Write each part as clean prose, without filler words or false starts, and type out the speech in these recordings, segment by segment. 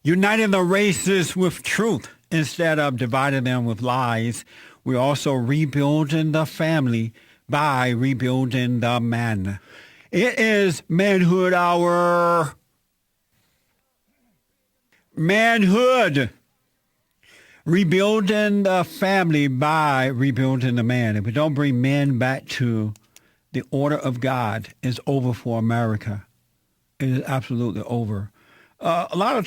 uniting the races with truth instead of dividing them with lies. We're also rebuilding the family by rebuilding the man. It is Manhood Hour. Manhood. Rebuilding the family by rebuilding the man. If we don't bring men back to the order of God, it's over for America. It is absolutely over. A lot of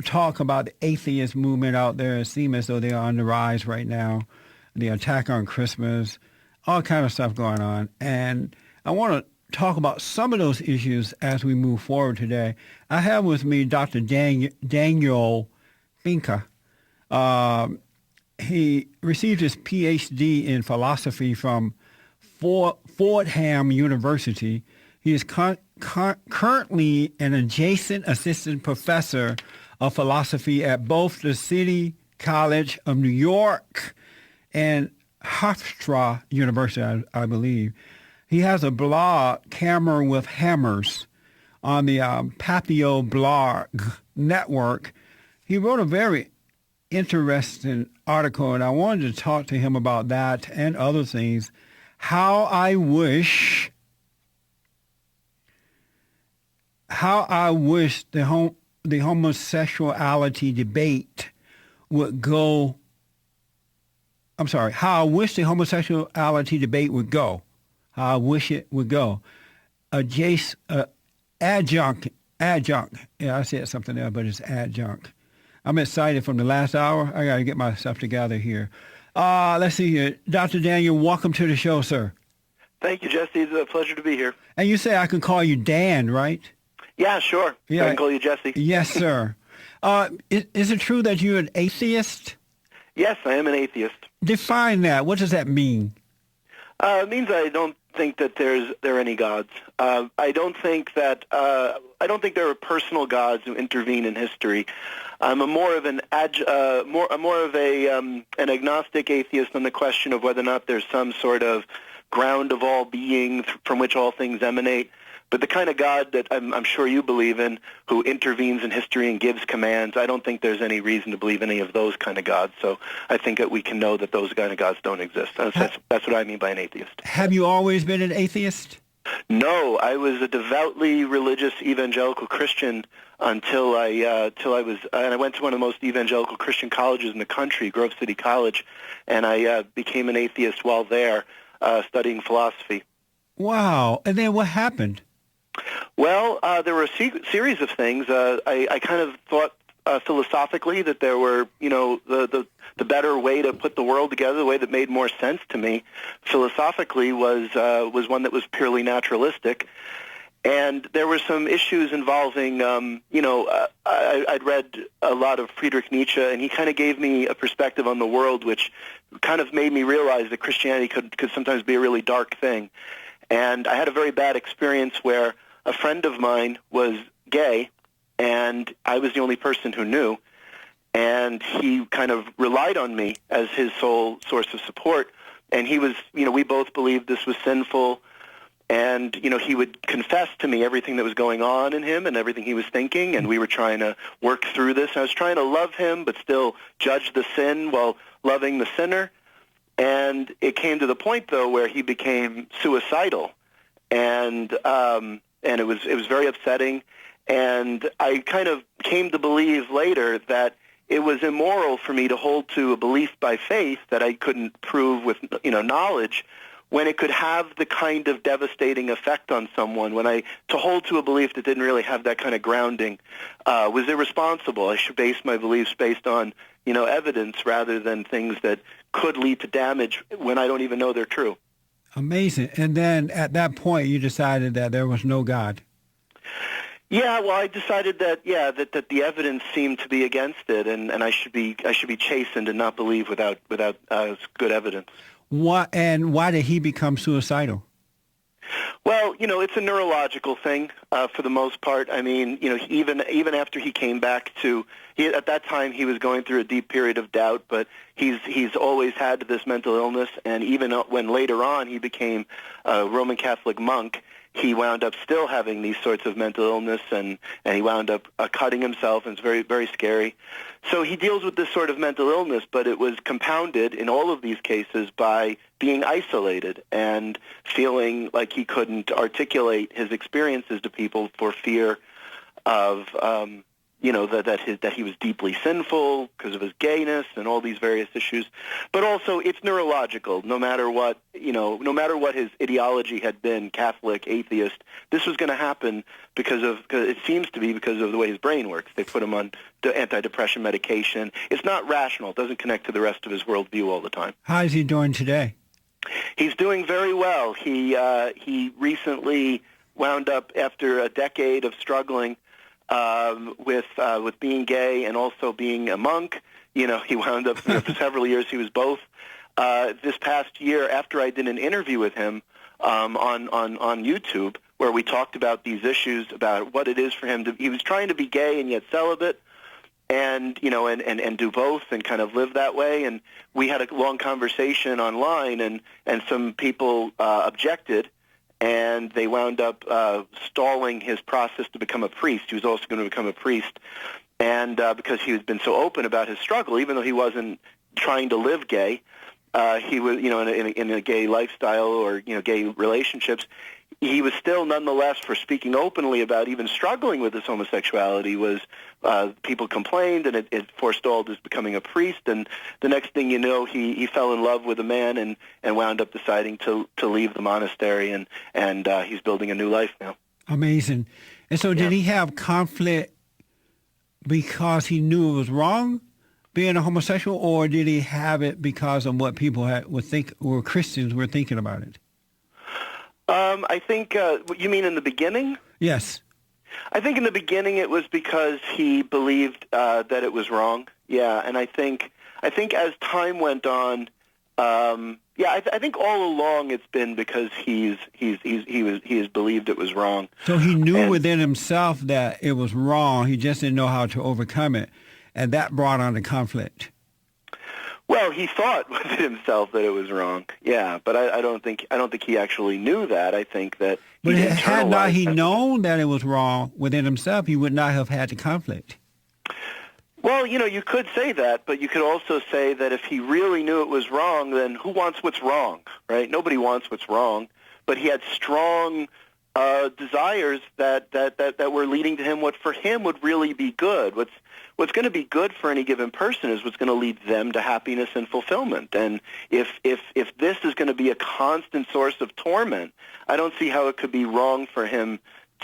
talk about the atheist movement out there. It seems as though they are on the rise right now. The attack on Christmas, all kind of stuff going on. And I want to talk about some of those issues as we move forward today. I have with me Dr. Daniel Fincke. He received his Ph.D. in philosophy from Fordham University. He is currently an adjacent assistant professor of philosophy at both the City College of New York and Hofstra University, I believe. He has a blog, Camera with Hammers, on the Patheos blog network. He wrote a very interesting article, and I wanted to talk to him about that and other things. How I wish the homosexuality debate would go. I'm sorry. How I wish the homosexuality debate would go. How I wish it would go. Adjunct. Yeah, I said something there, but it's adjunct. I'm excited from the last hour. I got to get myself together here. Let's see here. Dr. Daniel, welcome to the show, sir. Thank you, Jesse. It's a pleasure to be here. And you say I can call you Dan, right? Yeah, sure. Yeah. I can call you Jesse. Yes, sir. Is it true that you're an atheist? Yes, I am an atheist. Define that. What does that mean? It means I don't think that there are any gods. I don't think there are personal gods who intervene in history. I'm more of an agnostic atheist on the question of whether or not there's some sort of ground of all being from which all things emanate. But the kind of God that I'm sure you believe in, who intervenes in history and gives commands, I don't think there's any reason to believe any of those kind of gods. So I think that we can know that those kind of gods don't exist. That's what I mean by an atheist. Have you always been an atheist? No, I was a devoutly religious evangelical Christian until I went to one of the most evangelical Christian colleges in the country, Grove City College, and I became an atheist while there, studying philosophy. Wow! And then what happened? Well, there were a series of things. I kind of thought philosophically that there were, the better way to put the world together, the way that made more sense to me philosophically was one that was purely naturalistic. And there were some issues involving, I'd read a lot of Friedrich Nietzsche, and he kind of gave me a perspective on the world which kind of made me realize that Christianity could sometimes be a really dark thing. And I had a very bad experience where a friend of mine was gay, and I was the only person who knew, and he kind of relied on me as his sole source of support. And he was, we both believed this was sinful, and, he would confess to me everything that was going on in him and everything he was thinking, and we were trying to work through this. I was trying to love him but still judge the sin while loving the sinner. And it came to the point, though, where he became suicidal, and it was very upsetting. And I kind of came to believe later that it was immoral for me to hold to a belief by faith that I couldn't prove with knowledge, when it could have the kind of devastating effect on someone. To hold to a belief that didn't really have that kind of grounding was irresponsible. I should base my beliefs based on evidence rather than things that could lead to damage when I don't even know they're true. Amazing. And then at that point, you decided that there was no God. Yeah, well, I decided that the evidence seemed to be against it, and I should be chastened and not believe without good evidence. Why did he become suicidal? Well, it's a neurological thing for the most part. I mean, even after he came back at that time he was going through a deep period of doubt, but he's always had this mental illness, and even when later on he became a Roman Catholic monk, he wound up still having these sorts of mental illness, and he wound up cutting himself, and it's very, very scary. So he deals with this sort of mental illness, but it was compounded in all of these cases by being isolated and feeling like he couldn't articulate his experiences to people for fear of that he was deeply sinful because of his gayness and all these various issues. But also, it's neurological. No matter what his ideology had been, Catholic, atheist, this was going to happen because it seems to be because of the way his brain works. They put him on antidepressant medication. It's not rational. It doesn't connect to the rest of his worldview all the time. How is he doing today? He's doing very well. He recently wound up, after a decade of struggling with being gay and also being a monk. He wound up for several years. He was both. This past year, after I did an interview with him on YouTube, where we talked about these issues, about what it is for him to. He was trying to be gay and yet celibate, and do both and kind of live that way. And we had a long conversation online, and some people objected. And they wound up stalling his process to become a priest. He was also going to become a priest, and because he had been so open about his struggle, even though he wasn't trying to live gay, he was, in a gay lifestyle or gay relationships, he was still nonetheless, for speaking openly about even struggling with his homosexuality, was people complained, and it forestalled his becoming a priest. And the next thing you know, he fell in love with a man and wound up deciding to leave the monastery, and he's building a new life now. Amazing. And so did he have conflict because he knew it was wrong being a homosexual, or did he have it because of what people or Christians were thinking about it? I think, you mean in the beginning? Yes. I think in the beginning it was because he believed that it was wrong. Yeah, and I think as time went on, I think all along it's been because he has believed it was wrong. So he knew within himself that it was wrong. He just didn't know how to overcome it, and that brought on the conflict. Well, he thought within himself that it was wrong. Yeah, but I don't think he actually knew that. I think that. But had not he known that it was wrong within himself, he would not have had the conflict. Well, you could say that, but you could also say that if he really knew it was wrong, then who wants what's wrong, right? Nobody wants what's wrong. But he had strong desires that were leading to him what for him would really be good. What's going to be good for any given person is what's going to lead them to happiness and fulfillment. And if this is going to be a constant source of torment, I don't see how it could be wrong for him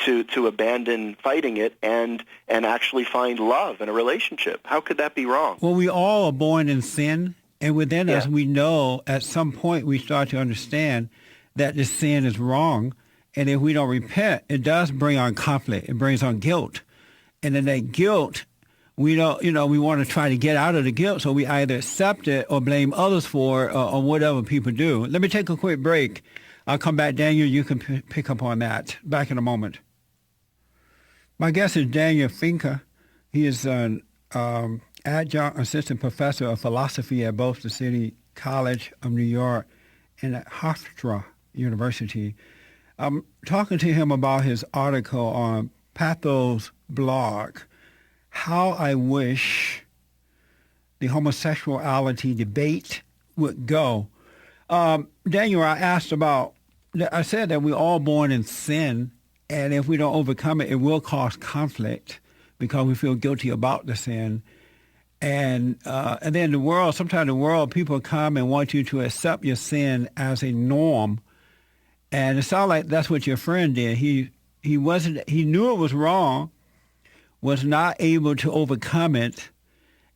to abandon fighting it and actually find love in a relationship. How could that be wrong? Well, we all are born in sin, and within us we know at some point we start to understand that this sin is wrong, and if we don't repent, it does bring on conflict. It brings on guilt. And in that guilt, we don't, we want to try to get out of the guilt, so we either accept it or blame others for it or whatever people do. Let me take a quick break. I'll come back. Daniel, you can pick up on that. Back in a moment. My guest is Daniel Fincke. He is an adjunct assistant professor of philosophy at both the City College of New York and at Hofstra University. I'm talking to him about his article on Patheos blog, How I Wish the Homosexuality Debate Would Go. Daniel, I said that we're all born in sin, and if we don't overcome it, it will cause conflict because we feel guilty about the sin. And then sometimes the world, people come and want you to accept your sin as a norm. And it sounds like that's what your friend did. He knew it was wrong, was not able to overcome it,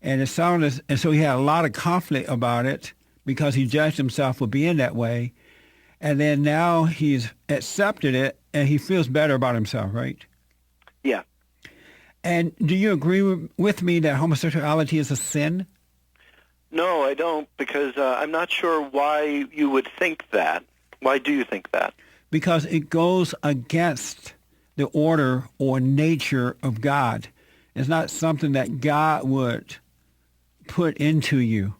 and so he had a lot of conflict about it because he judged himself for being that way. And then now he's accepted it, and he feels better about himself, right? Yeah. And do you agree with me that homosexuality is a sin? No, I don't, because I'm not sure why you would think that. Why do you think that? Because it goes against the order or nature of God. It's not something that God would put into you.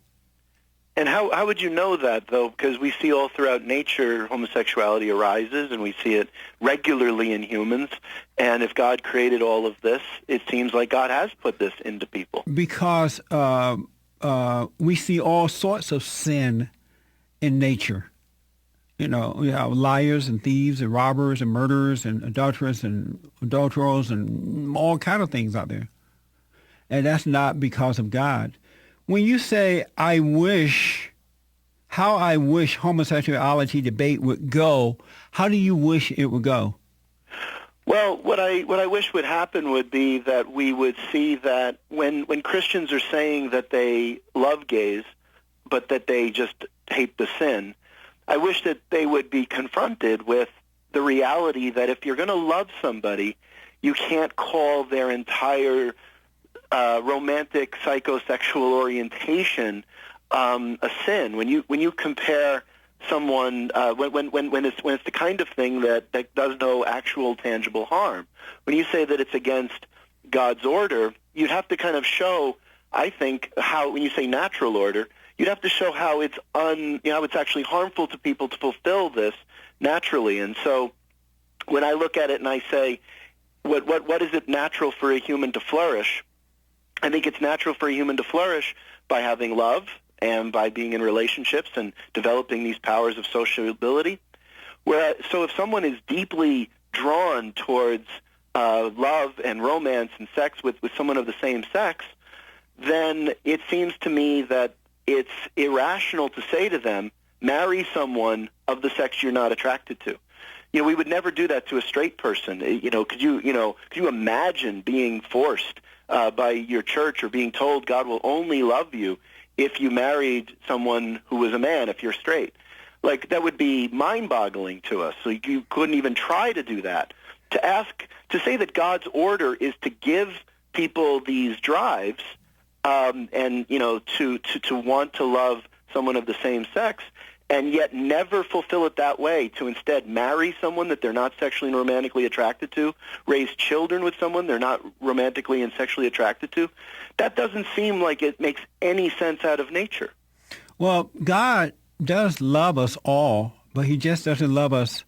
And how would you know that, though? Because we see all throughout nature homosexuality arises, and we see it regularly in humans. And if God created all of this, it seems like God has put this into people. Because we see all sorts of sin in nature. You know, we have liars and thieves and robbers and murderers and adulterers and adulterers and all kind of things out there. And that's not because of God. When you say, how I wish homosexuality debate would go, how do you wish it would go? Well, what I wish would happen would be that we would see that when Christians are saying that they love gays, but that they just hate the sin, I wish that they would be confronted with the reality that if you're going to love somebody, you can't call their entire romantic psychosexual orientation a sin. When you compare someone when it's the kind of thing that does no actual tangible harm, when you say that it's against God's order, you'd have to kind of show, I think, how when you say natural order, you'd have to show how it's it's actually harmful to people to fulfill this naturally. And so when I look at it and I say, what is it natural for a human to flourish? I think it's natural for a human to flourish by having love and by being in relationships and developing these powers of sociability. So if someone is deeply drawn towards love and romance and sex with someone of the same sex, then it seems to me that it's irrational to say to them, marry someone of the sex you're not attracted to. You know, we would never do that to a straight person. Could you imagine being forced by your church or being told God will only love you if you married someone who was a man, if you're straight? Like, that would be mind-boggling to us. So you couldn't even try to do that. To say that God's order is to give people these drives and to want to love someone of the same sex, and yet never fulfill it that way, to instead marry someone that they're not sexually and romantically attracted to, raise children with someone they're not romantically and sexually attracted to, that doesn't seem like it makes any sense out of nature. Well, God does love us all, but he just doesn't love us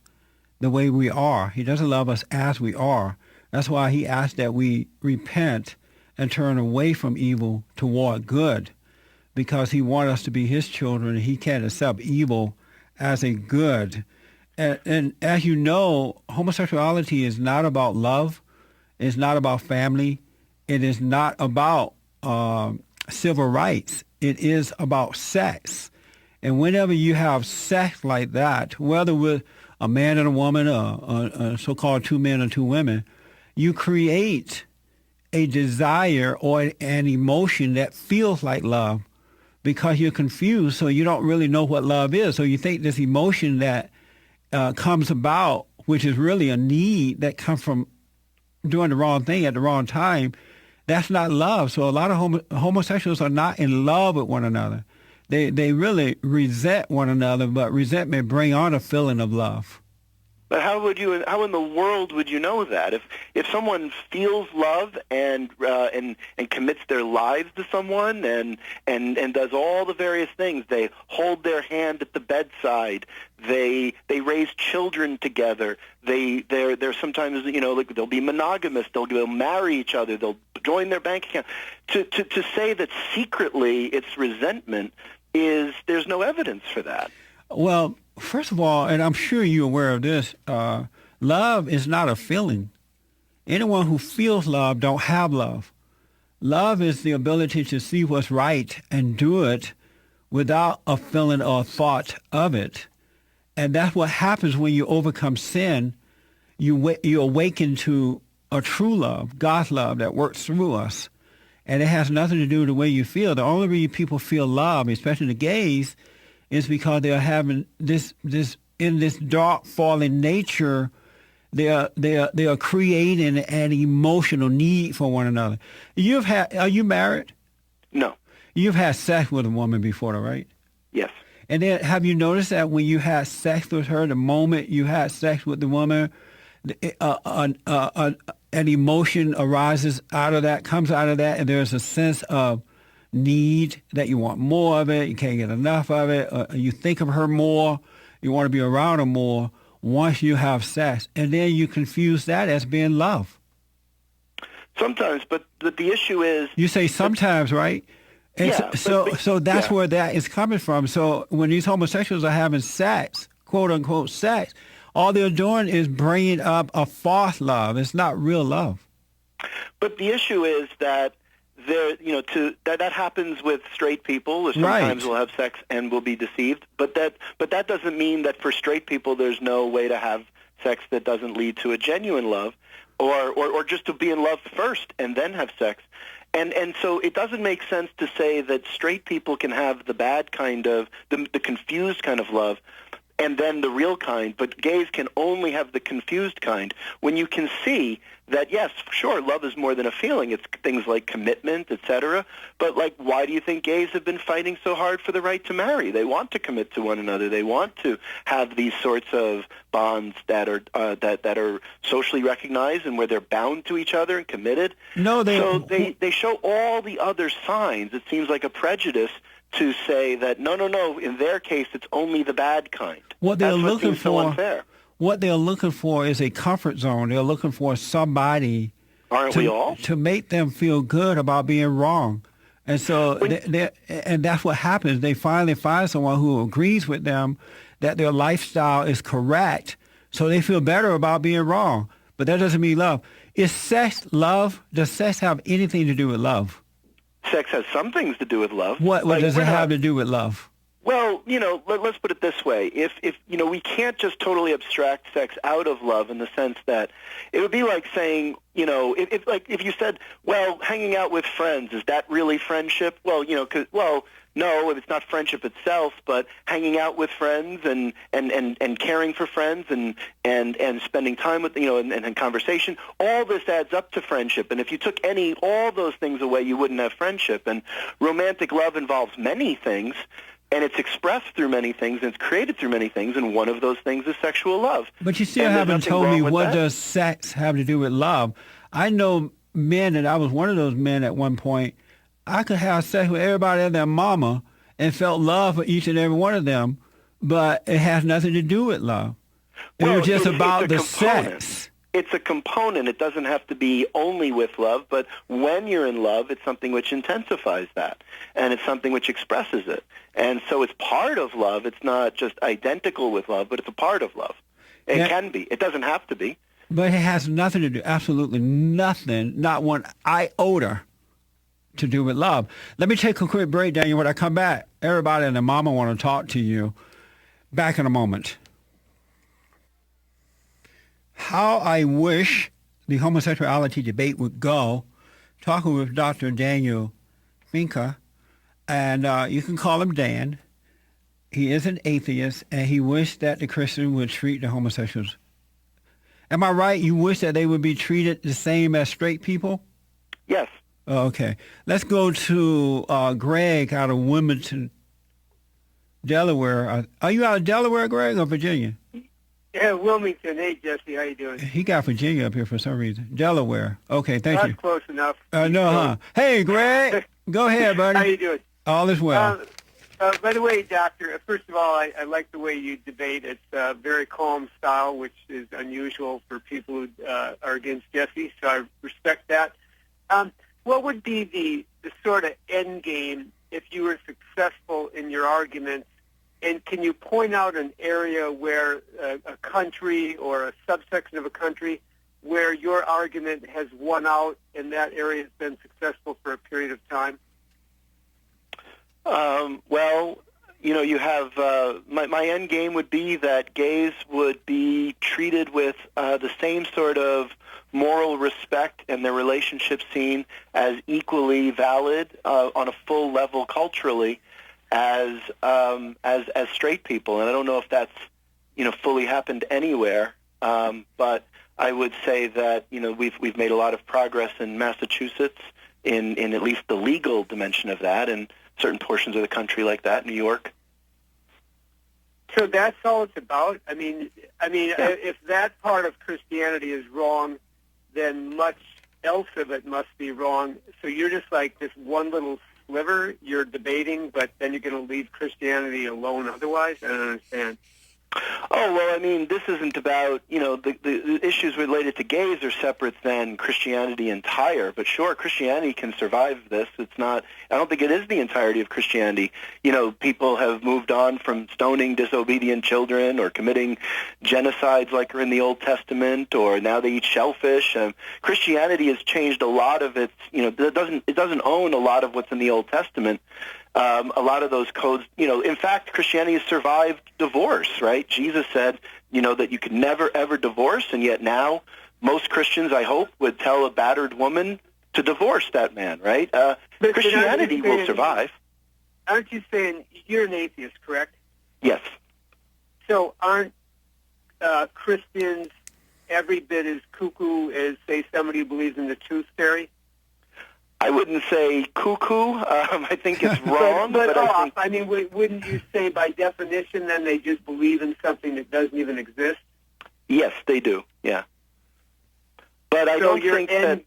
the way we are. He doesn't love us as we are. That's why he asks that we repent and turn away from evil toward good, because he wants us to be his children, and he can't accept evil as a good. And as you know, homosexuality is not about love. It's not about family. It is not about civil rights. It is about sex. And whenever you have sex like that, whether with a man and a woman or a so-called two men or two women, you create a desire or an emotion that feels like love, because you're confused, so you don't really know what love is. So you think this emotion that comes about, which is really a need that comes from doing the wrong thing at the wrong time, that's not love. So a lot of homosexuals are not in love with one another. They really resent one another, but resentment brings on a feeling of love. But how in the world would you know that? If someone feels love and commits their lives to someone and does all the various things, they hold their hand at the bedside, they raise children together, they're sometimes, like, they'll be monogamous, they'll marry each other, they'll join their bank account. To say that secretly it's resentment there's no evidence for that. Well, first of all, and I'm sure you're aware of this, love is not a feeling. Anyone who feels love don't have love. Love is the ability to see what's right and do it without a feeling or thought of it. And that's what happens when you overcome sin. You awaken to a true love, God's love that works through us. And it has nothing to do with the way you feel. The only reason people feel love, especially the gays, is because they're having this in this dark, fallen nature. They are creating an emotional need for one another. Are you married? No. You've had sex with a woman before, right? Yes. And then have you noticed that when you had sex with her, the moment you had sex with the woman, an emotion arises out of that, comes out of that, and there's a sense of need, that you want more of it, you can't get enough of it, you think of her more, you want to be around her more once you have sex, and then you confuse that as being love. Sometimes, but the issue is... You say sometimes, right? And yeah. So that's where that is coming from. So when these homosexuals are having sex, quote unquote sex, all they're doing is bringing up a false love. It's not real love. But the issue is that that happens with straight people. Or sometimes Right. will have sex and will be deceived. But that doesn't mean that for straight people there's no way to have sex that doesn't lead to a genuine love, or just to be in love first and then have sex. And so it doesn't make sense to say that straight people can have the bad kind of, the confused kind of love, and then the real kind, but gays can only have the confused kind, when you can see that, yes, sure, love is more than a feeling. It's things like commitment, etc. But, like, why do you think gays have been fighting so hard for the right to marry? They want to commit to one another. They want to have these sorts of bonds that are that are socially recognized and where they're bound to each other and committed. No, they show all the other signs. It seems like a prejudice to say that no, in their case it's only the bad kind. What they're looking seems so unfair. What they're looking for is a comfort zone. They're looking for somebody to make them feel good about being wrong. And so and that's what happens. They finally find someone who agrees with them that their lifestyle is correct, so they feel better about being wrong. But that doesn't mean love. Is sex love? Does sex have anything to do with love? Sex has some things to do with love. What does it have to do with love? Well, let's put it this way. If we can't just totally abstract sex out of love, in the sense that it would be like saying, if you said, well, hanging out with friends, is that really friendship? Well, no, it's not friendship itself, but hanging out with friends and caring for friends and spending time with, and conversation, all this adds up to friendship. And if you took all those things away, you wouldn't have friendship. And romantic love involves many things, and it's expressed through many things, and it's created through many things, and one of those things is sexual love. But you still haven't told me, what does sex have to do with love? I know men, and I was one of those men at one point. I could have sex with everybody and their mama and felt love for each and every one of them, but it has nothing to do with love. It was just about the sex. It's a component. It doesn't have to be only with love, but when you're in love, it's something which intensifies that, and it's something which expresses it. And so it's part of love. It's not just identical with love, but it's a part of love. It can be. It doesn't have to be. But it has nothing to do, absolutely nothing, not one iota to do with love. Let me take a quick break, Daniel. When I come back, everybody and their mama want to talk to you. Back in a moment. How I wish the homosexuality debate would go. Talking with Dr. Daniel Fincke, and you can call him Dan. He is an atheist, and he wished that the Christian would treat the homosexuals. Am I right? You wish that they would be treated the same as straight people? Yes. Okay. Let's go to Greg out of Wilmington, Delaware. Are you out of Delaware, Greg, or Virginia? Yeah, Wilmington. Hey, Jesse, how you doing? He got Virginia up here for some reason. Delaware. Okay, thank you. Not close enough. No, huh? Hey, Greg. Go ahead, buddy. How you doing? All is well. By the way, Doctor, first of all, I like the way you debate. It's a very calm style, which is unusual for people who are against Jesse, so I respect that. What would be the sort of end game if you were successful in your arguments? And can you point out an area where a country or a subsection of a country where your argument has won out and that area has been successful for a period of time? Well, you have my end game would be that gays would be treated with the same sort of moral respect and their relationship seen as equally valid on a full level culturally as straight people. And I don't know if that's fully happened anywhere, but I would say that we've made a lot of progress in Massachusetts in at least the legal dimension of that, and certain portions of the country like that, New York. So that's all it's about? If that part of Christianity is wrong, then much else of it must be wrong. So you're just like this one little sliver you're debating, but then you're going to leave Christianity alone otherwise? I don't understand. Oh, well, I mean, this isn't about, the issues related to gays are separate than Christianity entire. But sure, Christianity can survive this. It's not, I don't think it is the entirety of Christianity. People have moved on from stoning disobedient children or committing genocides like are in the Old Testament, or now they eat shellfish. Christianity has changed a lot of its, it doesn't own a lot of what's in the Old Testament. A lot of those codes, in fact, Christianity has survived divorce, right? Jesus said, that you could never, ever divorce, and yet now most Christians, I hope, would tell a battered woman to divorce that man, right? Christianity will survive. Aren't you saying you're an atheist, correct? Yes. So aren't Christians every bit as cuckoo as, say, somebody who believes in the tooth fairy? I wouldn't say cuckoo. I think it's wrong. but off. I mean, wouldn't you say by definition then they just believe in something that doesn't even exist? Yes, they do. Yeah. But I don't think that.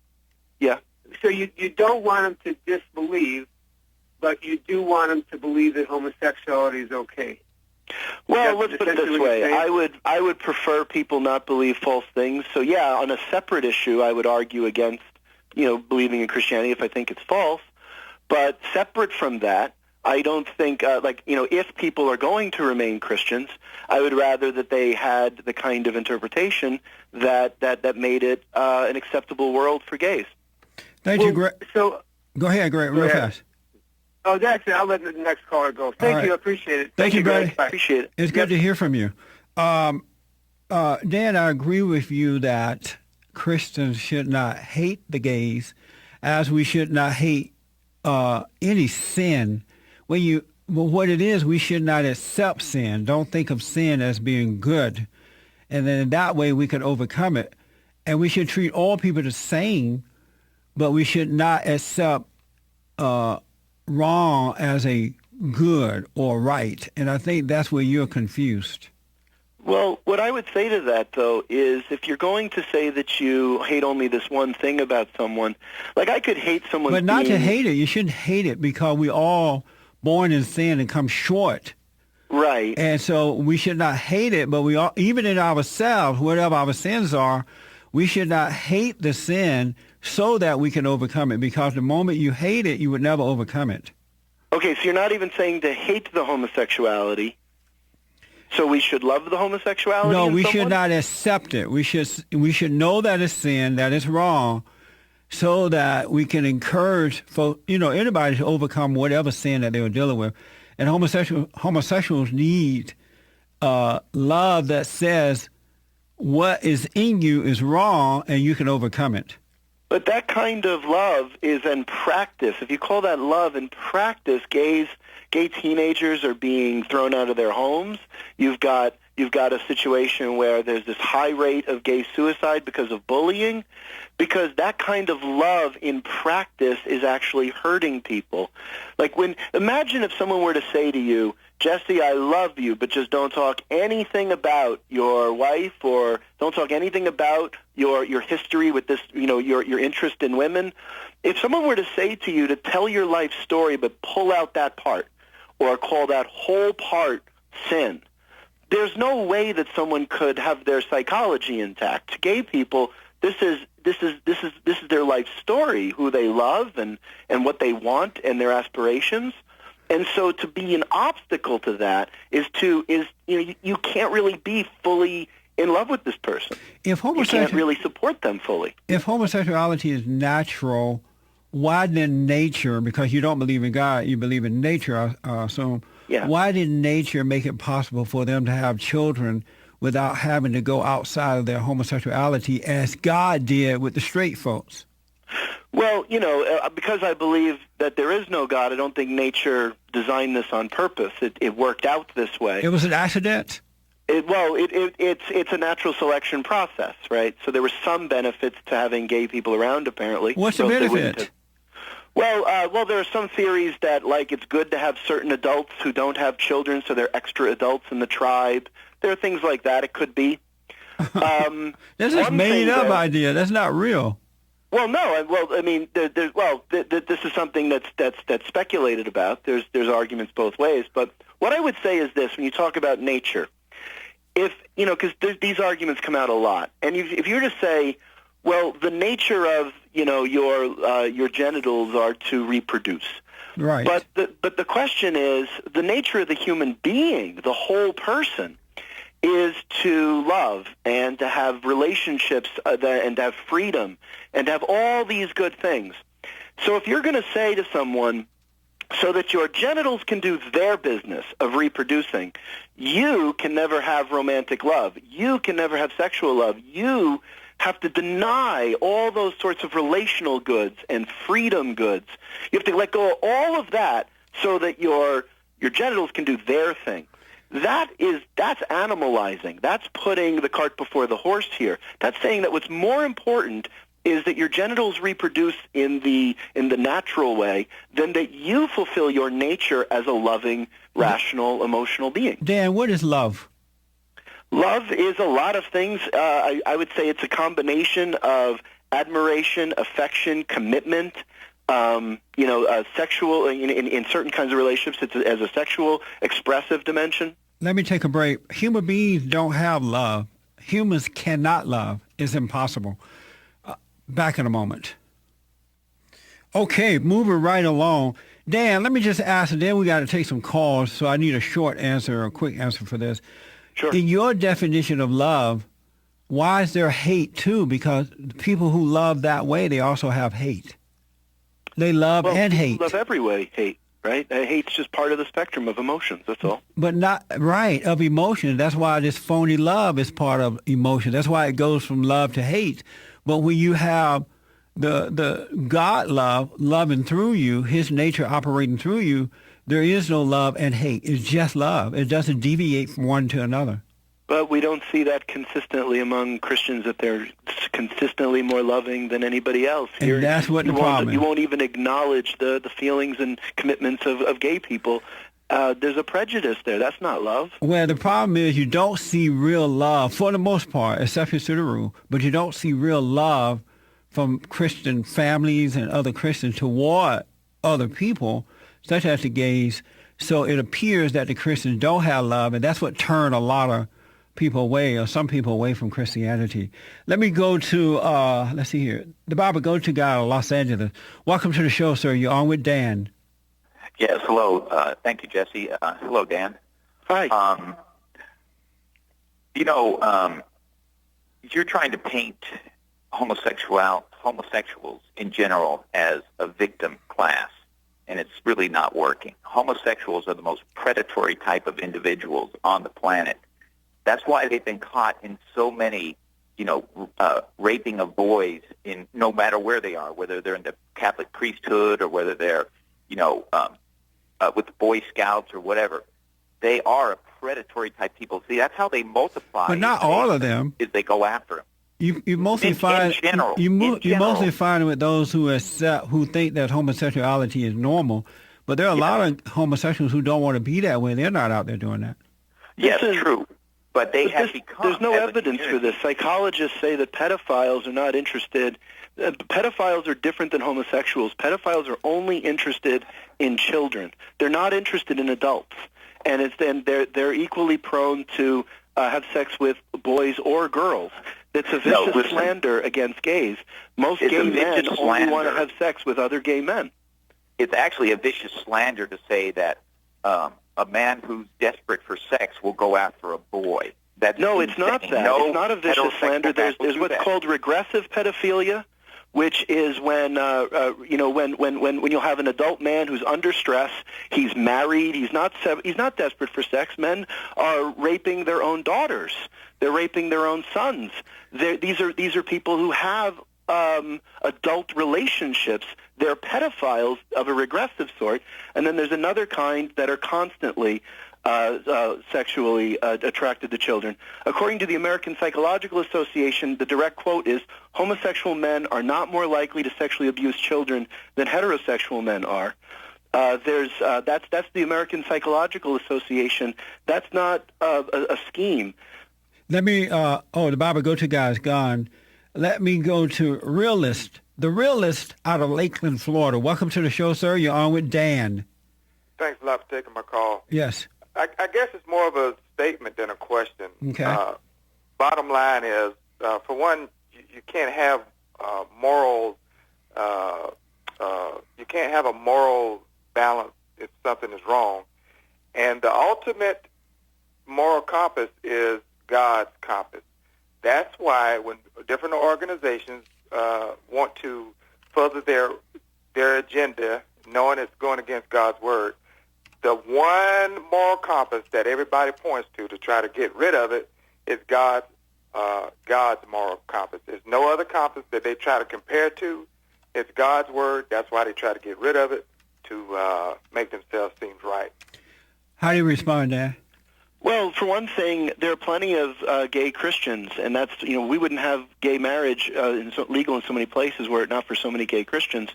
Yeah. So you don't want them to disbelieve, but you do want them to believe that homosexuality is okay. Well, let's put it this way. I would prefer people not believe false things. So yeah, on a separate issue, I would argue against believing in Christianity if I think it's false. But separate from that, I don't think, if people are going to remain Christians, I would rather that they had the kind of interpretation that made it an acceptable world for gays. Thank you, Greg. So, go ahead, Greg, real fast. Oh, that's it. I'll let the next caller go. Thank you. I appreciate it. Thank you, Greg. I appreciate it. It's good to hear from you. Dan, I agree with you that Christians should not hate the gays, as we should not hate any sin. What it is, we should not accept sin. Don't think of sin as being good. And then that way we can overcome it. And we should treat all people the same, but we should not accept wrong as a good or right. And I think that's where you're confused. Well, what I would say to that, though, is if you're going to say that you hate only this one thing about someone, like I could hate someone. But not to hate it. You shouldn't hate it because we all born in sin and come short. Right. And so we should not hate it, but we all, even in ourselves, whatever our sins are, we should not hate the sin so that we can overcome it, because the moment you hate it, you would never overcome it. Okay, so you're not even saying to hate the homosexuality. So we should love the homosexuality? No, we should not accept it. We should know that it's sin, that it's wrong, so that we can encourage anybody to overcome whatever sin that they were dealing with. And homosexuals need love that says what is in you is wrong and you can overcome it. But that kind of love is in practice. If you call that love in practice, gay teenagers are being thrown out of their homes. You've got a situation where there's this high rate of gay suicide because of bullying, because that kind of love in practice is actually hurting people. Like imagine if someone were to say to you, Jesse, I love you, but just don't talk anything about your wife, or don't talk anything about your history with this, your interest in women. If someone were to say to you to tell your life story but pull out that part, or call that whole part sin, there's no way that someone could have their psychology intact. To gay people, this is their life story, who they love and what they want and their aspirations. And so to be an obstacle to that is you can't really be fully in love with this person. You can't really support them fully. If homosexuality is natural, why didn't nature, because you don't believe in God, you believe in nature, I assume, why didn't nature make it possible for them to have children without having to go outside of their homosexuality as God did with the straight folks? Well, because I believe that there is no God, I don't think nature designed this on purpose. It worked out this way. It was an accident? It's a natural selection process, right? So there were some benefits to having gay people around, apparently. What's the benefit? Well, there are some theories that, it's good to have certain adults who don't have children, so they're extra adults in the tribe. There are things like that. It could be. That's a made-up idea. That's not real. Well, no. Well, I mean, this is something that's speculated about. There's arguments both ways. But what I would say is this: when you talk about nature, if because these arguments come out a lot, and if you were to say, well, the nature of your genitals are to reproduce, right? But the question is, the nature of the human being, the whole person, is to love and to have relationships and to have freedom and to have all these good things. So if you're going to say to someone, so that your genitals can do their business of reproducing, you can never have romantic love. You can never have sexual love. You have to deny all those sorts of relational goods and freedom goods. You have to let go of all of that so that your genitals can do their thing. That's animalizing. That's putting the cart before the horse here. That's saying that what's more important is that your genitals reproduce in the natural way than that you fulfill your nature as a loving, rational, emotional being. Dan, what is love? Love is a lot of things. I would say it's a combination of admiration, affection, commitment. Sexual in certain kinds of relationships, it's as a sexual, expressive dimension. Let me take a break. Human beings don't have love. Humans cannot love. It's impossible. Back in a moment. Okay, moving right along. Dan, let me just ask, and then we got to take some calls, so I need a short answer, a quick answer for this. Sure. In your definition of love, why is there hate too? Because the people who love that way, they also have hate. They love and hate. Love every way, hate, right? Hate's just part of the spectrum of emotions, that's all. But not, right, of emotion. That's why this phony love is part of emotion. That's why it goes from love to hate. But when you have the God love loving through you, his nature operating through you, there is no love and hate. It's just love. It doesn't deviate from one to another. But we don't see that consistently among Christians, that they're consistently more loving than anybody else. And that's what the problem is. You won't even acknowledge the feelings and commitments of gay people. There's a prejudice there. That's not love. Well, the problem is you don't see real love, for the most part, exceptions to the rule, but you don't see real love from Christian families and other Christians toward other people, such as the gays. So it appears that the Christians don't have love, and that's what turned a lot of people away, or some people away from Christianity. Let me go to, let's see here, the Bible go-to guy of Los Angeles. Welcome to the show, sir. You're on with Dan. Yes, hello. Thank you, Jesse. Hello, Dan. Hi. You're trying to paint homosexuals in general as a victim class, and it's really not working. Homosexuals are the most predatory type of individuals on the planet. That's why they've been caught in so many, raping of boys in no matter where they are, whether they're in the Catholic priesthood or whether they're, with the Boy Scouts or whatever. They are a predatory type people. See, that's how they multiply. But not all of them. Is they go after them. You mostly find in general, you mostly find with those who think that homosexuality is normal. But there are a lot of homosexuals who don't want to be that way. They're not out there doing that. Yes, true. But they have become. There's no evidence for this. Psychologists say that pedophiles are not interested. Pedophiles are different than homosexuals. Pedophiles are only interested in children. They're not interested in adults, and they're equally prone to have sex with boys or girls. It's a vicious slander against gays. Most gay men only want to have sex with other gay men. It's actually a vicious slander to say that a man who's desperate for sex will go after a boy. That's no, insane. it's not that. No, it's not a vicious slander. There's what's called regressive pedophilia, which is when when you'll have an adult man who's under stress, he's married, he's not desperate for sex. Men are raping their own daughters. They're raping their own sons. These are people who have adult relationships. They're pedophiles of a regressive sort. And then there's another kind that are constantly sexually attracted to children. According to the American Psychological Association, the direct quote is, homosexual men are not more likely to sexually abuse children than heterosexual men are. That's the American Psychological Association. That's not a scheme. Let me, the Bible go-to guy is gone. Let me go to realist. the realist out of Lakeland, Florida. Welcome to the show, sir. You're on with Dan. Thanks a lot for taking my call. Yes. I guess it's more of a statement than a question. Okay. Bottom line is, for one, you can't have moral. You can't have a moral balance if something is wrong, and the ultimate moral compass is God's compass. That's why when different organizations want to further their agenda, knowing it's going against God's word, the one moral compass that everybody points to try to get rid of it is God's moral compass. There's no other compass that they try to compare to. It's God's word. That's why they try to get rid of it, to make themselves seem right. How do you respond to that? Well, for one thing, there are plenty of gay Christians, and that's, we wouldn't have gay marriage legal in so many places were it not for so many gay Christians.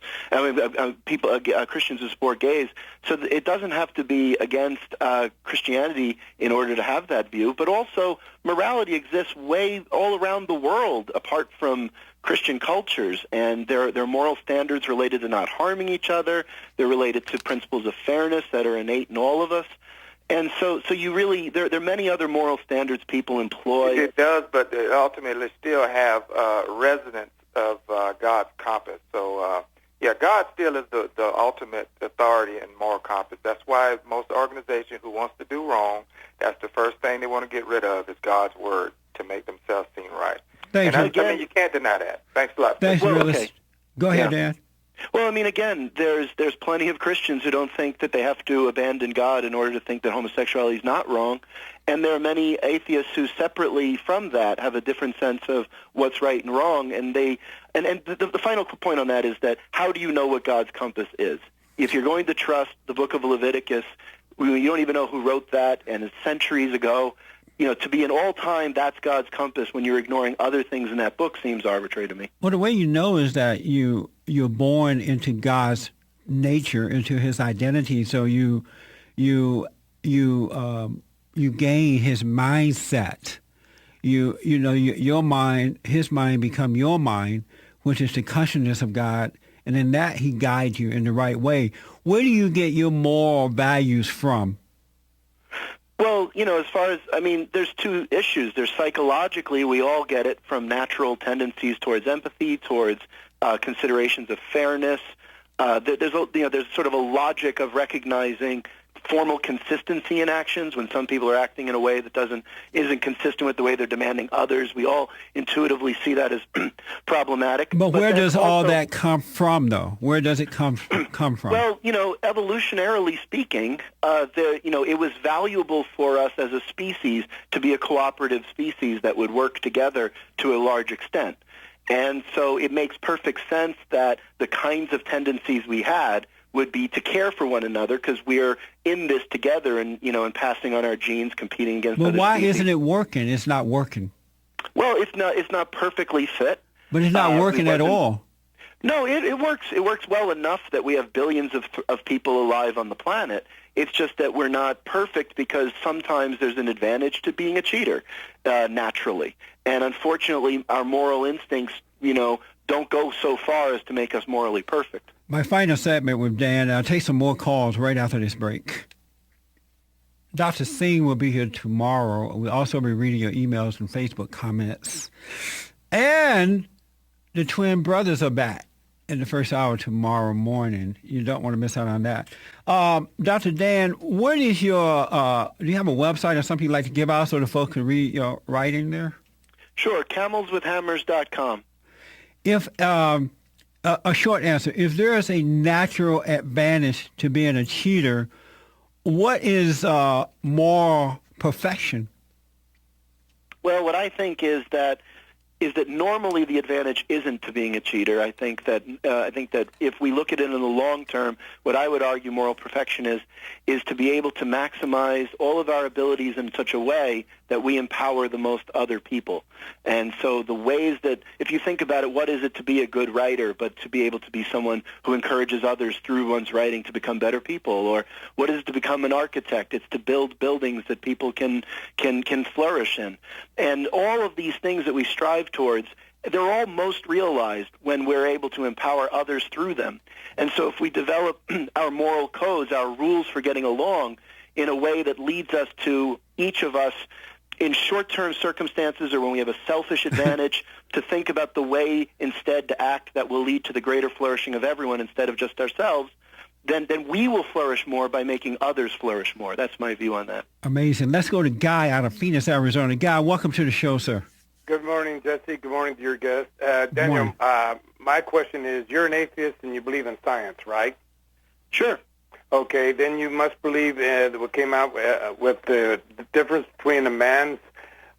Christians who support gays. So it doesn't have to be against Christianity in order to have that view, but also morality exists way all around the world apart from Christian cultures, and there are moral standards related to not harming each other. They're related to principles of fairness that are innate in all of us. And so you really, there are many other moral standards people employ. It does, but they ultimately still have resonance of God's compass. So, God still is the ultimate authority and moral compass. That's why most organization who wants to do wrong, that's the first thing they want to get rid of is God's word to make themselves seem right. Thanks. And I mean, you can't deny that. Thanks a lot. Thanks, realist. Okay. Go ahead, Dan. Well, again, there's plenty of Christians who don't think that they have to abandon God in order to think that homosexuality is not wrong, and there are many atheists who separately from that have a different sense of what's right and wrong, and the final point on that is that how do you know what God's compass is? If you're going to trust the book of Leviticus, you don't even know who wrote that, and it's centuries ago. To be an all-time, that's God's compass when you're ignoring other things in that book seems arbitrary to me. Well, the way you know is that you're born into God's nature, into His identity. So you gain His mindset. Your mind, His mind become your mind, which is the consciousness of God, and in that He guides you in the right way. Where do you get your moral values from? Well, as far as, there's two issues. There's psychologically, we all get it from natural tendencies towards empathy, towards considerations of fairness. There's sort of a logic of recognizing formal consistency in actions when some people are acting in a way that isn't consistent with the way they're demanding others. We all intuitively see that as problematic. But where does all that come from, though? Where does it come from? Well, evolutionarily speaking, it was valuable for us as a species to be a cooperative species that would work together to a large extent. And so it makes perfect sense that the kinds of tendencies we had would be to care for one another because we're in this together and passing on our genes, competing against other species. But why isn't it working? It's not working. Well, it's not perfectly fit. But it's not working at all. No, it works. It works well enough that we have billions of people alive on the planet. It's just that we're not perfect because sometimes there's an advantage to being a cheater naturally. And unfortunately, our moral instincts, don't go so far as to make us morally perfect. My final segment with Dan. I'll take some more calls right after this break. Dr. Singh will be here tomorrow. We'll also be reading your emails and Facebook comments. And the twin brothers are back in the first hour tomorrow morning. You don't want to miss out on that. Dr. Dan, what is your, do you have a website or something you'd like to give out so the folks can read your writing there? Sure, camelswithhammers.com. If a short answer, if there is a natural advantage to being a cheater, what is moral perfection? Well, what I think is that normally the advantage isn't to being a cheater. I think that if we look at it in the long term, what I would argue moral perfection is to be able to maximize all of our abilities in such a way that we empower the most other people. And so the ways that, if you think about it, what is it to be a good writer, but to be able to be someone who encourages others through one's writing to become better people? Or what is it to become an architect? It's to build buildings that people can flourish in. And all of these things that we strive towards, they're all most realized when we're able to empower others through them. And so if we develop our moral codes, our rules for getting along in a way that leads us to each of us in short-term circumstances or when we have a selfish advantage to think about the way instead to act that will lead to the greater flourishing of everyone instead of just ourselves, then we will flourish more by making others flourish more. That's my view on that. Amazing. Let's go to Guy out of Phoenix, Arizona. Guy, welcome to the show, sir. Good morning, Jesse. Good morning to your guest. Daniel, my question is, you're an atheist and you believe in science, right? Sure. Okay, then you must believe what came out with the difference between a man's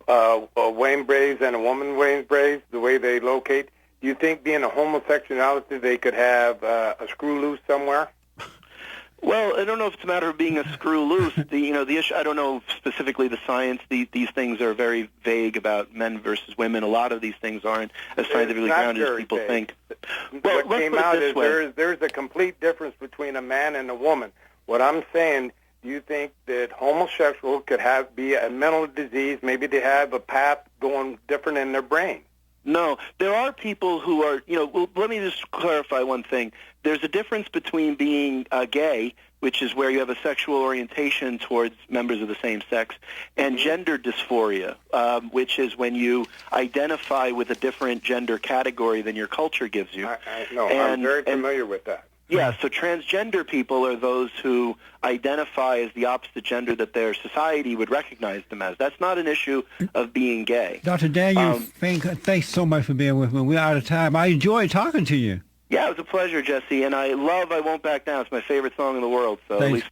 wedding braids and a woman's wedding braids, the way they locate. Do you think being a homosexuality they could have a screw loose somewhere? Well, I don't know if it's a matter of being a screw loose. The issue. I don't know specifically the science. These things are very vague about men versus women. A lot of these things aren't as scientifically grounded as people think. Well, what came out is there's a complete difference between a man and a woman. What I'm saying, do you think that homosexual could be a mental disease? Maybe they have a path going different in their brain. No, there are people who are, well, let me just clarify one thing. There's a difference between being gay, which is where you have a sexual orientation towards members of the same sex, and gender dysphoria, which is when you identify with a different gender category than your culture gives you. I'm very familiar with that. Yeah, so transgender people are those who identify as the opposite gender that their society would recognize them as. That's not an issue of being gay. Dr. Daniel Fincke, thanks so much for being with me. We're out of time. I enjoyed talking to you. Yeah, it was a pleasure, Jesse, and I Won't Back Down. It's my favorite song in the world, so at least